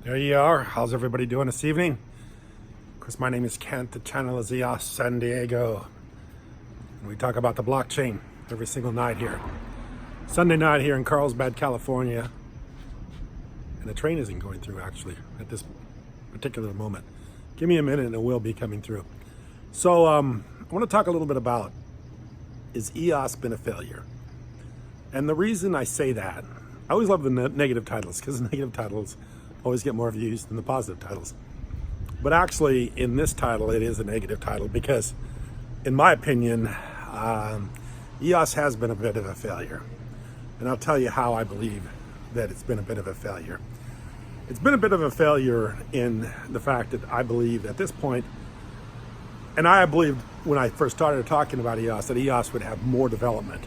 There you are. How's everybody doing this evening? Of course, my name is Kent. The channel is EOS San Diego. We talk about the blockchain every single night here. Sunday night here in Carlsbad, California. And the train isn't going through actually at this particular moment. Give me a minute and it will be coming through. So I want to talk a little bit about, is EOS been a failure? And the reason I say that, I always love the negative titles because negative titles always get more views than the positive titles. But actually, in this title, it is a negative title because, in my opinion, EOS has been a bit of a failure. And I'll tell you how I believe that it's been a bit of a failure. It's been a bit of a failure in the fact that I believe at this point, and I believed when I first started talking about EOS, that EOS would have more development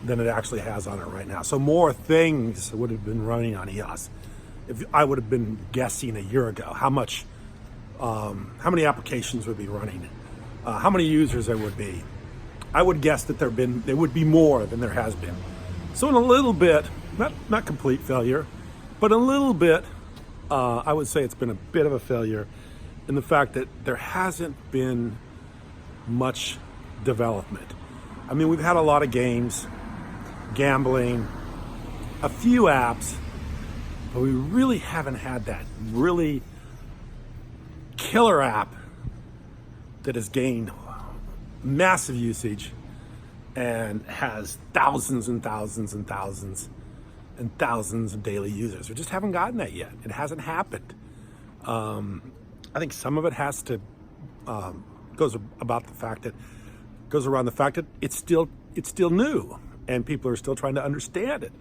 than it actually has on it right now. So more things would have been running on EOS. If I would have been guessing a year ago how many applications would be running, how many users there would be, I would guess that there would be more than there has been. So in a little bit, not complete failure, but a little bit, I would say it's been a bit of a failure in the fact that there hasn't been much development. I mean, we've had a lot of games, gambling, a few apps, but we really haven't had that really killer app that has gained massive usage and has thousands and thousands and thousands and thousands of daily users. We just haven't gotten that yet. It hasn't happened. I think some of it has to goes around the fact that it's still new and people are still trying to understand it.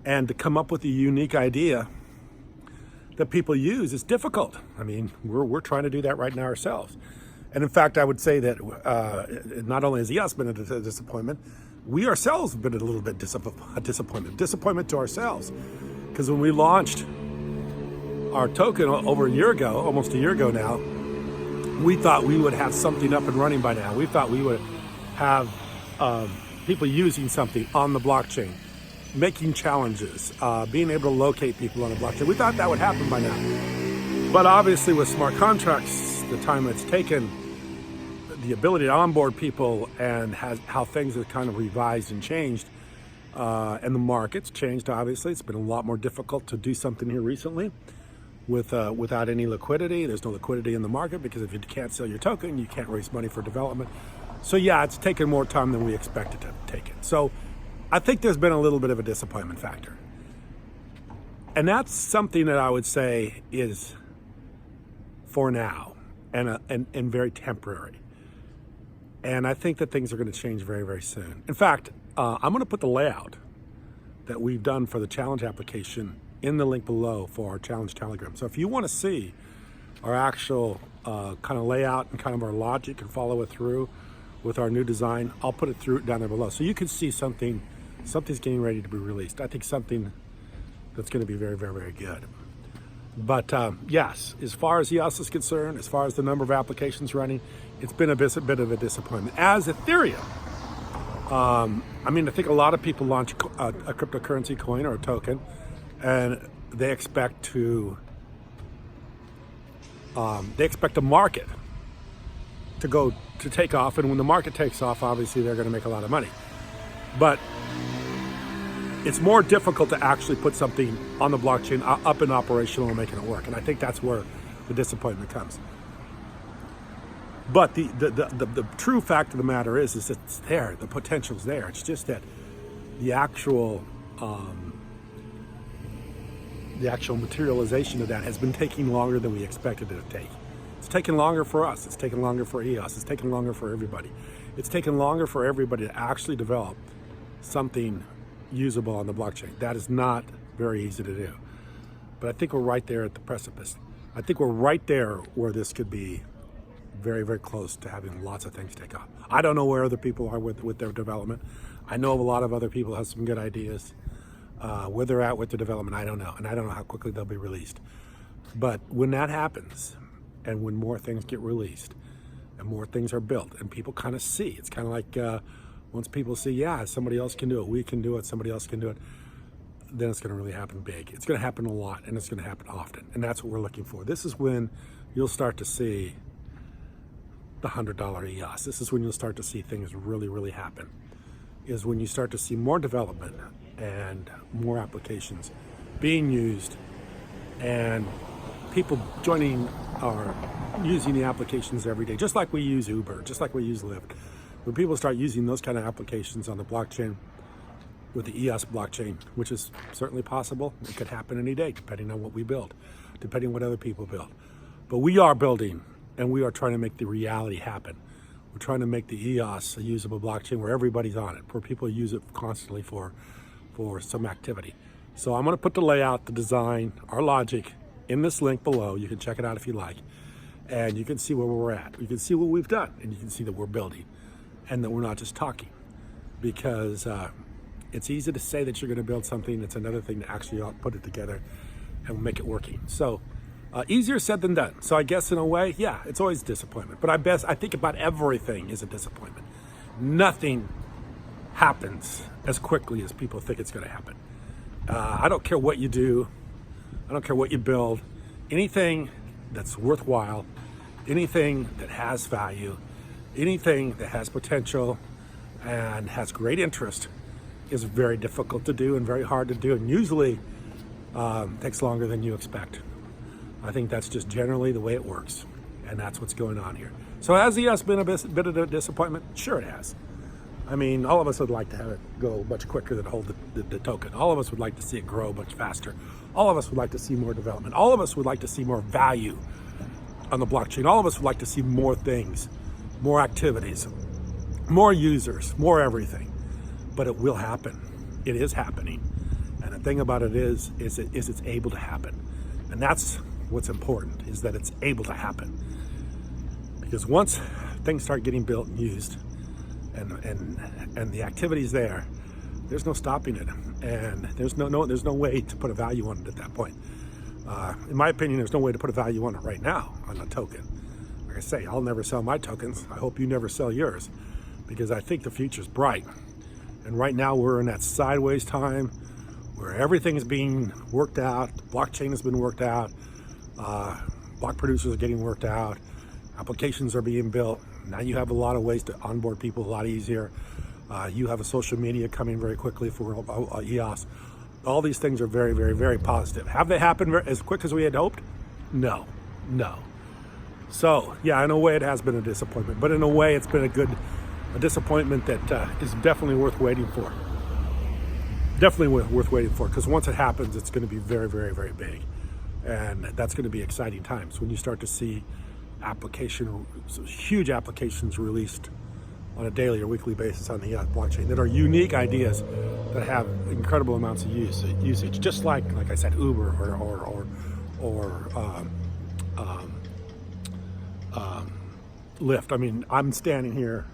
And to come up with a unique idea that people use is difficult. I mean, we're trying to do that right now ourselves. And in fact, I would say that not only has EOS been a disappointment, we ourselves have been a little bit disappointment to ourselves. Because when we launched our token over a year ago, almost a year ago now, we thought we would have something up and running by now. We thought we would have people using something on the blockchain, making challenges, being able to locate people on the blockchain. We thought that would happen by now. But obviously with smart contracts, the time it's taken, the ability to onboard people and how things have kind of revised and changed, and the market's changed, obviously. It's been a lot more difficult to do something here recently without any liquidity. There's no liquidity in the market because if you can't sell your token, you can't raise money for development. So yeah, it's taken more time than we expected to take it. So I think there's been a little bit of a disappointment factor. And that's something that I would say is for now and very temporary. And I think that things are going to change very, very soon. In fact, I'm going to put the layout that we've done for the challenge application in the link below for our challenge Telegram. So if you want to see our actual kind of layout and kind of our logic and follow it through with our new design, I'll put it through down there below. So you can see something's getting ready to be released. I think something that's going to be very, very, very good. But yes, as far as EOS is concerned, as far as the number of applications running, it's been a bit of a disappointment. As Ethereum, I mean, I think a lot of people launch a cryptocurrency coin or a token, and they expect a market to take off, and when the market takes off, obviously they're going to make a lot of money. But it's more difficult to actually put something on the blockchain up and operational and making it work. And I think that's where the disappointment comes. But the true fact of the matter is it's there. The potential's there. It's just that the actual materialization of that has been taking longer than we expected it to take. It's taken longer for us. It's taken longer for EOS. It's taken longer for everybody. It's taken longer for everybody to actually develop something usable on the blockchain. That is not very easy to do. But I think we're right there at the precipice. I think we're right there where this could be very, very close to having lots of things take off. I don't know where other people are with their development. I know a lot of other people have some good ideas. Where they're at with the development, I don't know. And I don't know how quickly they'll be released. But when that happens, and when more things get released, and more things are built, and people kind of see, it's kind of like once people see, yeah, somebody else can do it, we can do it, somebody else can do it, then it's going to really happen big. It's going to happen a lot, and it's going to happen often, and that's what we're looking for. This is when you'll start to see the $100 EOS. This is when you'll start to see things really, really happen, is when you start to see more development and more applications being used and people joining or using the applications every day, just like we use Uber, just like we use Lyft. When people start using those kind of applications on the blockchain, with the EOS blockchain, which is certainly possible, it could happen any day, depending on what we build, depending on what other people build. But we are building, and we are trying to make the reality happen. We're trying to make the EOS a usable blockchain where everybody's on it, where people use it constantly for some activity. So I'm going to put the layout, the design, our logic in this link below. You can check it out if you like, and you can see where we're at. You can see what we've done, and you can see that we're building, and that we're not just talking, because it's easy to say that you're going to build something. It's another thing to actually put it together and make it working. So easier said than done. So I guess in a way, yeah, it's always disappointment. But I think about everything is a disappointment. Nothing happens as quickly as people think it's going to happen. I don't care what you do. I don't care what you build. Anything that's worthwhile, anything that has value, anything that has potential and has great interest is very difficult to do and very hard to do, and usually takes longer than you expect. I think that's just generally the way it works, and that's what's going on here. So has EOS been a bit of a disappointment? Sure it has. I mean, all of us would like to have it go much quicker than hold the token. All of us would like to see it grow much faster. All of us would like to see more development. All of us would like to see more value on the blockchain. All of us would like to see more things, more activities, more users, more everything. But it will happen. It is happening. And the thing about it is it's able to happen. And that's what's important, is that it's able to happen. Because once things start getting built and used, and the activity's there's no stopping it, and there's no way to put a value on it at that point. In my opinion, there's no way to put a value on it right now on a token. Like I say, I'll never sell my tokens. I hope you never sell yours, because I think the future's bright. And right now we're in that sideways time where everything is being worked out. The blockchain has been worked out. Block producers are getting worked out. Applications are being built. Now you have a lot of ways to onboard people a lot easier. You have a social media coming very quickly for EOS. All these things are very, very, very positive. Have they happened as quick as we had hoped? No. So yeah, in a way it has been a disappointment, but in a way it's been a disappointment that is definitely worth waiting for. Definitely worth waiting for, because once it happens, it's going to be very, very, very big. And that's going to be exciting times when you start to see huge applications released on a daily or weekly basis on the blockchain that are unique ideas that have incredible amounts of usage, just like I said, Uber or Lyft. I mean, I'm standing here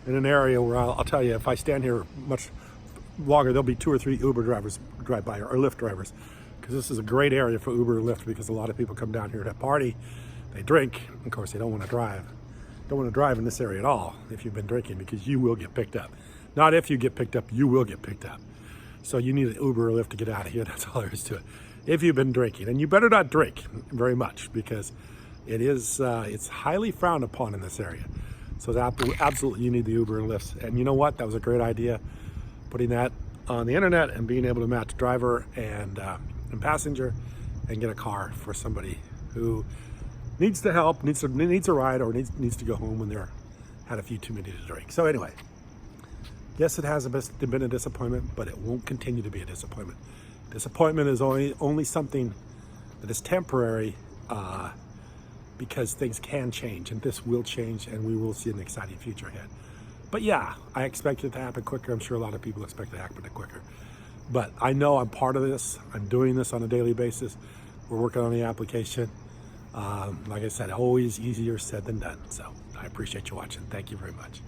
in an area where I'll tell you, if I stand here much longer, there'll be 2 or 3 Uber drivers drive by, or Lyft drivers, because this is a great area for Uber or Lyft, because a lot of people come down here to party, they drink, of course they don't want to drive. Don't want to drive in this area at all if you've been drinking, because you will get picked up. Not if you get picked up, you will get picked up. So you need an Uber or Lyft to get out of here. That's all there is to it. If you've been drinking, and you better not drink very much, because it's highly frowned upon in this area. So absolutely you need the Uber and Lyft. And you know what? That was a great idea, putting that on the internet and being able to match driver and passenger and get a car for somebody who needs the help, needs a ride, or needs to go home when they're had a few too many to drink. So anyway, yes, it has been a disappointment, but it won't continue to be a disappointment. Disappointment is only something that is temporary, because things can change, and this will change, and we will see an exciting future ahead. But yeah, I expect it to happen quicker. I'm sure a lot of people expect it to happen quicker. But I know I'm part of this. I'm doing this on a daily basis. We're working on the application. Like I said, always easier said than done. So I appreciate you watching. Thank you very much.